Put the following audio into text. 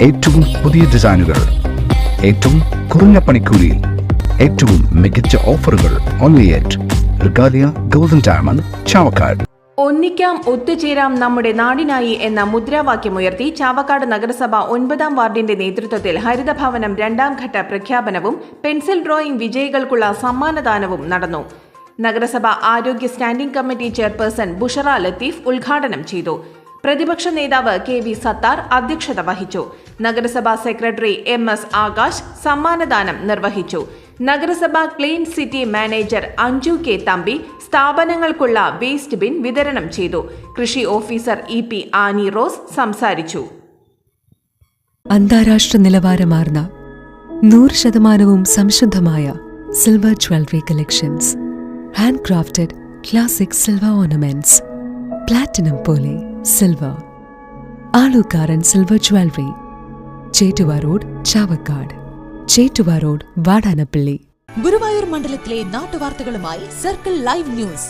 ഏറ്റവും പുതിയ ഡിസൈനുകൾ, ഏറ്റവും കുറഞ്ഞ പണിക്കൂലിയിൽ, ഏറ്റവും മികച്ച ഓഫറുകൾ. Only at Regalia golden diamond, Chavakkad. ഒന്നിക്കാം, ഒത്തുചേരാം, നമ്മുടെ നാടിനായി എന്ന മുദ്രാവാക്യമുയർത്തി ചാവക്കാട് നഗരസഭ 9-ാം വാർഡിന്റെ നേതൃത്വത്തിൽ ഹരിതഭവനം 2ാം ഘട്ട പ്രഖ്യാപനവും പെൻസിൽ ഡ്രോയിംഗ് വിജയികൾക്കുള്ള സമ്മാനദാനവും നടന്നു. നഗരസഭ ആരോഗ്യ standing committee chairperson Bushra Latheef ഉദ്ഘാടനം ചെയ്തു. പ്രതിപക്ഷ നേതാവ് KV സത്താർ അധ്യക്ഷത വഹിച്ചു. നഗരസഭാ സെക്രട്ടറി MS ആകാശ് സമ്മാനദാനം നിർവഹിച്ചു. നഗരസഭ clean city manager Anju K Thampi സ്ഥാപനങ്ങൾക്കുള്ള വേസ്റ്റ് ബിൻ വിതരണം ചെയ്തു. കൃഷി ഓഫീസർ EP ആനി റോസ് സംസാരിച്ചു. അന്താരാഷ്ട്ര നിലവാരമാർന്ന 100% സംശുദ്ധമായ silver jewellery collections, hand crafted classic silver ornaments, platinum പോലെ silver, Aalukkaran silver jewellery, Chettuva road, Chavakkad, Chettuva road, Vadanappally. Guruvayur മണ്ഡലത്തിലെ നാട്ടുവാർത്തകളുമായി സർക്കിൾ ലൈവ് ന്യൂസ്.